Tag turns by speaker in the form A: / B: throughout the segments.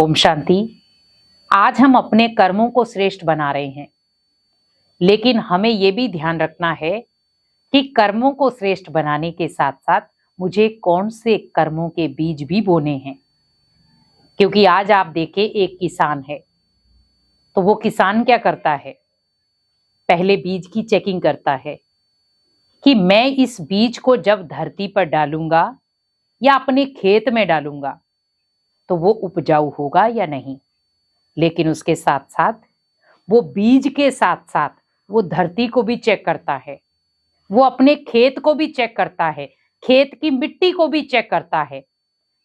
A: ओम शांति। आज हम अपने कर्मों को श्रेष्ठ बना रहे हैं, लेकिन हमें यह भी ध्यान रखना है कि कर्मों को श्रेष्ठ बनाने के साथ साथ मुझे कौन से कर्मों के बीज भी बोने हैं। क्योंकि आज आप देखें, एक किसान है तो वो किसान क्या करता है, पहले बीज की चेकिंग करता है कि मैं इस बीज को जब धरती पर डालूंगा या अपने खेत में डालूंगा तो वो उपजाऊ होगा या नहीं। लेकिन उसके साथ साथ वो बीज के साथ साथ वो धरती को भी चेक करता है, वो अपने खेत को भी चेक करता है, खेत की मिट्टी को भी चेक करता है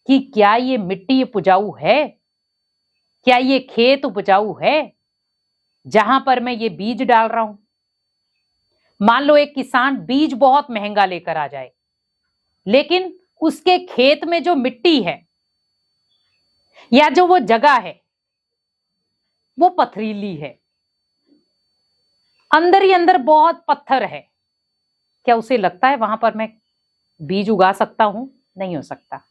A: कि क्या ये मिट्टी उपजाऊ है, क्या ये खेत उपजाऊ है जहां पर मैं ये बीज डाल रहा हूं। मान लो एक किसान बीज बहुत महंगा लेकर आ जाए, लेकिन उसके खेत में जो मिट्टी है या जो वो जगह है वो पथरीली है, अंदर ही अंदर बहुत पत्थर है। क्या उसे लगता है वहां पर मैं बीज उगा सकता हूं? नहीं हो सकता।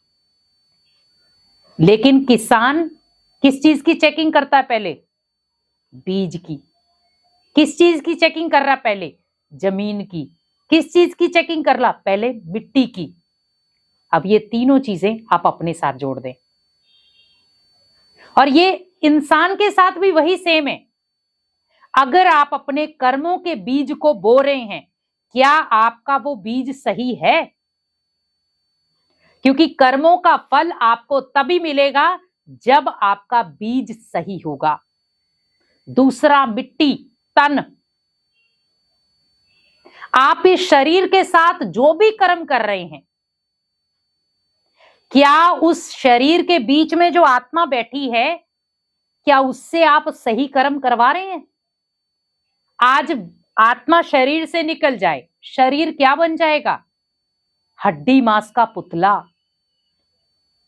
A: लेकिन किसान किस चीज की चेकिंग करता है? पहले बीज की। किस चीज की चेकिंग कर रहा? पहले जमीन की। किस चीज की चेकिंग कर रहा? पहले मिट्टी की। अब ये तीनों चीजें आप अपने साथ जोड़ दें, और ये इंसान के साथ भी वही सेम है। अगर आप अपने कर्मों के बीज को बो रहे हैं, क्या आपका वो बीज सही है? क्योंकि कर्मों का फल आपको तभी मिलेगा जब आपका बीज सही होगा। दूसरा, मिट्टी, तन। आप इस शरीर के साथ जो भी कर्म कर रहे हैं, क्या उस शरीर के बीच में जो आत्मा बैठी है, क्या उससे आप सही कर्म करवा रहे हैं? आज आत्मा शरीर से निकल जाए, शरीर क्या बन जाएगा? हड्डी मांस का पुतला,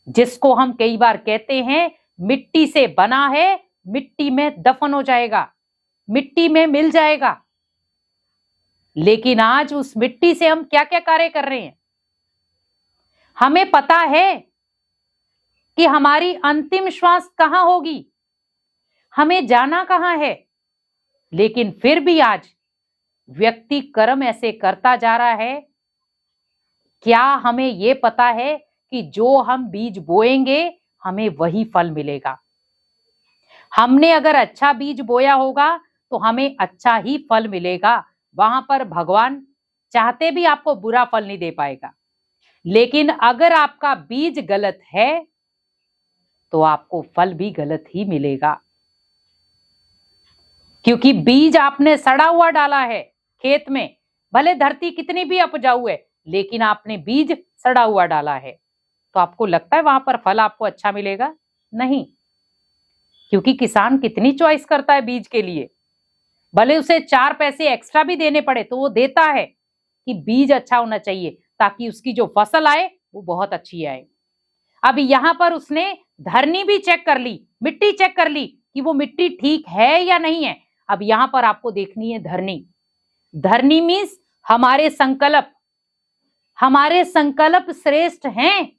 A: जिसको हम कई बार कहते हैं मिट्टी से बना है, मिट्टी में दफन हो जाएगा, मिट्टी में मिल जाएगा। लेकिन आज उस मिट्टी से हम क्या क्या कार्य कर रहे हैं? हमें पता है कि हमारी अंतिम श्वास कहां होगी, हमें जाना कहां है, लेकिन फिर भी आज व्यक्ति कर्म ऐसे करता जा रहा है। क्या हमें यह पता है कि जो हम बीज बोएंगे हमें वही फल मिलेगा? हमने अगर अच्छा बीज बोया होगा तो हमें अच्छा ही फल मिलेगा। वहां पर भगवान चाहते भी आपको बुरा फल नहीं दे पाएगा। लेकिन अगर आपका बीज गलत है तो आपको फल भी गलत ही मिलेगा, क्योंकि बीज आपने सड़ा हुआ डाला है खेत में। भले धरती कितनी भी उपजाऊ है, लेकिन आपने बीज सड़ा हुआ डाला है, तो आपको लगता है वहां पर फल आपको अच्छा मिलेगा? नहीं। क्योंकि किसान कितनी चॉइस करता है बीज के लिए, भले उसे 4 पैसे एक्स्ट्रा भी देने पड़े तो वो देता है कि बीज अच्छा होना चाहिए ताकि उसकी जो फसल आए वो बहुत अच्छी आए। अब यहां पर उसने धरनी भी चेक कर ली, मिट्टी चेक कर ली कि वो मिट्टी ठीक है या नहीं है। अब यहां पर आपको देखनी है धरनी। धरनी मीन्स हमारे संकल्प। हमारे संकल्प श्रेष्ठ हैं,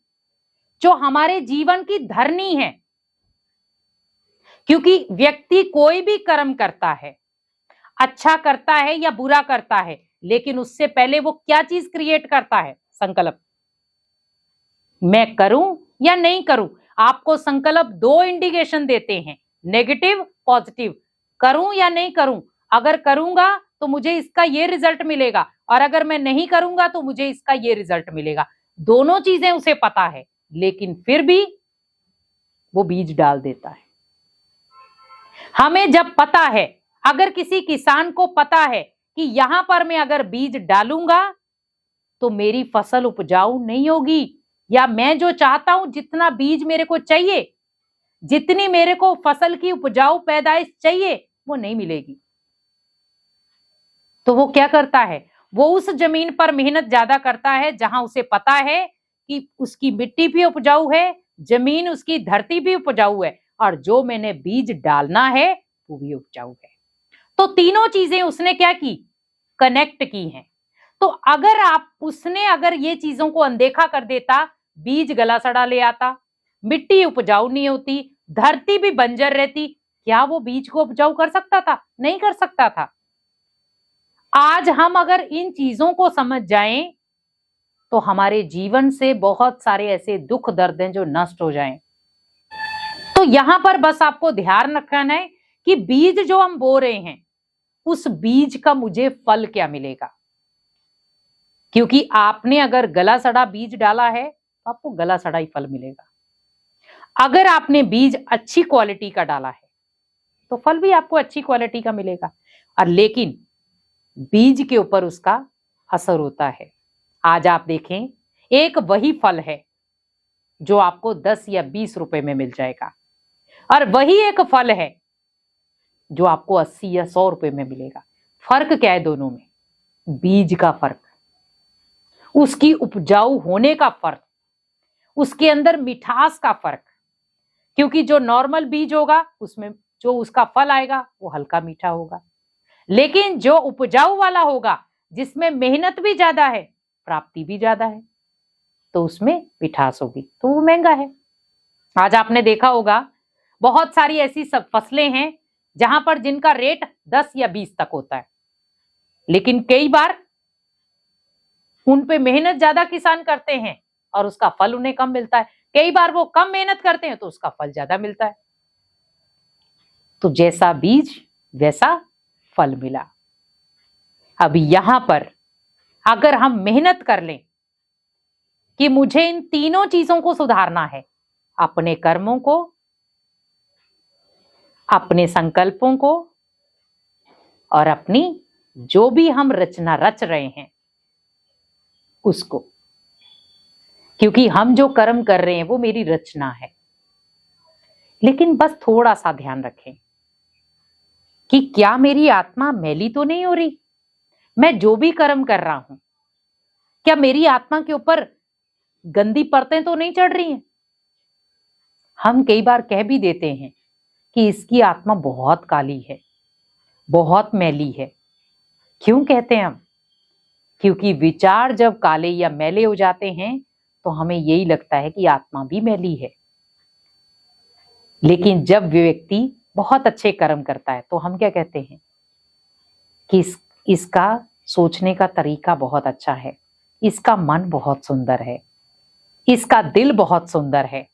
A: जो हमारे जीवन की धरनी है। क्योंकि व्यक्ति कोई भी कर्म करता है, अच्छा करता है या बुरा करता है, लेकिन उससे पहले वो क्या चीज क्रिएट करता है? संकल्प। मैं करूं या नहीं करूं। आपको संकल्प 2 इंडिकेशन देते हैं, नेगेटिव, पॉजिटिव। करूं या नहीं करूं। अगर करूंगा तो मुझे इसका ये रिजल्ट मिलेगा, और अगर मैं नहीं करूंगा तो मुझे इसका ये रिजल्ट मिलेगा। दोनों चीजें उसे पता है, लेकिन फिर भी वो बीज डाल देता है। हमें जब पता है, अगर किसी किसान को पता है कि यहां पर मैं अगर बीज डालूंगा तो मेरी फसल उपजाऊ नहीं होगी, या मैं जो चाहता हूं जितना बीज मेरे को चाहिए, जितनी मेरे को फसल की उपजाऊ पैदाइश चाहिए, वो नहीं मिलेगी, तो वो क्या करता है? वो उस जमीन पर मेहनत ज्यादा करता है जहां उसे पता है कि उसकी मिट्टी भी उपजाऊ है, जमीन उसकी धरती भी उपजाऊ है, और जो मैंने बीज डालना है वो भी उपजाऊ है। तो तीनों चीजें उसने क्या की? कनेक्ट की हैं। तो अगर ये चीजों को अनदेखा कर देता, बीज गला सड़ा ले आता, मिट्टी उपजाऊ नहीं होती, धरती भी बंजर रहती, क्या वो बीज को उपजाऊ कर सकता था? नहीं कर सकता था। आज हम अगर इन चीजों को समझ जाएं तो हमारे जीवन से बहुत सारे ऐसे दुख दर्द हैं जो नष्ट हो जाएं। तो यहां पर बस आपको ध्यान रखना है कि बीज जो हम बो रहे हैं उस बीज का मुझे फल क्या मिलेगा। क्योंकि आपने अगर गला सड़ा बीज डाला है तो आपको गला सड़ा ही फल मिलेगा। अगर आपने बीज अच्छी क्वालिटी का डाला है तो फल भी आपको अच्छी क्वालिटी का मिलेगा। और लेकिन बीज के ऊपर उसका असर होता है। आज आप देखें, एक वही फल है जो आपको 10 या 20 रुपए में मिल जाएगा, और वही एक फल है जो आपको 80 या 100 रुपए में मिलेगा। फर्क क्या है दोनों में? बीज का फर्क, उसकी उपजाऊ होने का फर्क, उसके अंदर मिठास का फर्क। क्योंकि जो नॉर्मल बीज होगा उसमें जो उसका फल आएगा वो हल्का मीठा होगा, लेकिन जो उपजाऊ वाला होगा जिसमें मेहनत भी ज्यादा है, प्राप्ति भी ज्यादा है, तो उसमें मिठास होगी, तो वो महंगा है। आज आपने देखा होगा बहुत सारी ऐसी सब फसलें हैं जहां पर जिनका रेट 10 या 20 तक होता है, लेकिन कई बार उन पे मेहनत ज्यादा किसान करते हैं और उसका फल उन्हें कम मिलता है। कई बार वो कम मेहनत करते हैं तो उसका फल ज्यादा मिलता है। तो जैसा बीज वैसा फल मिला। अब यहां पर अगर हम मेहनत कर लें कि मुझे इन तीनों चीजों को सुधारना है, अपने कर्मों को, अपने संकल्पों को, और अपनी जो भी हम रचना रच रहे हैं उसको, क्योंकि हम जो कर्म कर रहे हैं वो मेरी रचना है। लेकिन बस थोड़ा सा ध्यान रखें कि क्या मेरी आत्मा मैली तो नहीं हो रही? मैं जो भी कर्म कर रहा हूं, क्या मेरी आत्मा के ऊपर गंदी परतें तो नहीं चढ़ रही हैं? हम कई बार कह भी देते हैं कि इसकी आत्मा बहुत काली है, बहुत मैली है। क्यों कहते हैं हम? क्योंकि विचार जब काले या मैले हो जाते हैं तो हमें यही लगता है कि आत्मा भी मैली है। लेकिन जब व्यक्ति बहुत अच्छे कर्म करता है तो हम क्या कहते हैं कि इसका सोचने का तरीका बहुत अच्छा है, इसका मन बहुत सुंदर है, इसका दिल बहुत सुंदर है,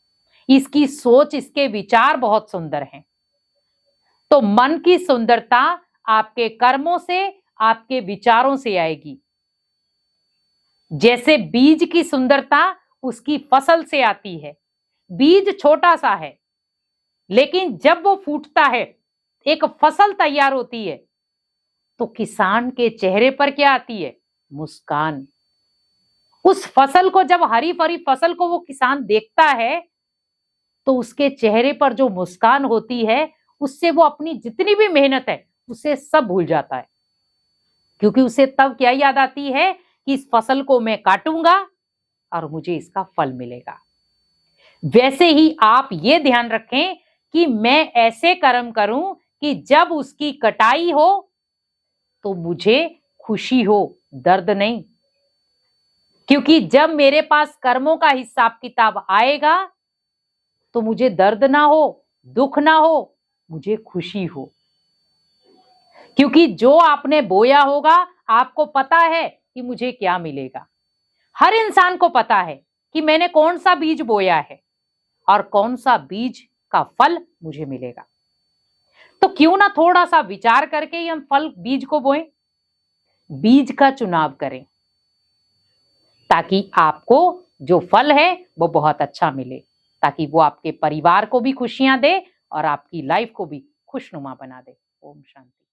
A: इसकी सोच, इसके विचार बहुत सुंदर हैं। तो मन की सुंदरता आपके कर्मों से, आपके विचारों से आएगी। जैसे बीज की सुंदरता उसकी फसल से आती है। बीज छोटा सा है, लेकिन जब वो फूटता है, एक फसल तैयार होती है, तो किसान के चेहरे पर क्या आती है? मुस्कान। उस फसल को, जब हरी भरी फसल को वो किसान देखता है तो उसके चेहरे पर जो मुस्कान होती है उससे वो अपनी जितनी भी मेहनत है उसे सब भूल जाता है। क्योंकि उसे तब क्या याद आती है कि इस फसल को मैं काटूंगा और मुझे इसका फल मिलेगा। वैसे ही आप ये ध्यान रखें कि मैं ऐसे कर्म करूं कि जब उसकी कटाई हो तो मुझे खुशी हो, दर्द नहीं। क्योंकि जब मेरे पास कर्मों का हिसाब किताब आएगा तो मुझे दर्द ना हो, दुख ना हो, मुझे खुशी हो। क्योंकि जो आपने बोया होगा आपको पता है कि मुझे क्या मिलेगा। हर इंसान को पता है कि मैंने कौन सा बीज बोया है और कौन सा बीज का फल मुझे मिलेगा। तो क्यों ना थोड़ा सा विचार करके ही हम फल बीज को बोएं, बीज का चुनाव करें, ताकि आपको जो फल है वो बहुत अच्छा मिले, ताकि वो आपके परिवार को भी खुशियां दे और आपकी लाइफ को भी खुशनुमा बना दे। ओम शांति।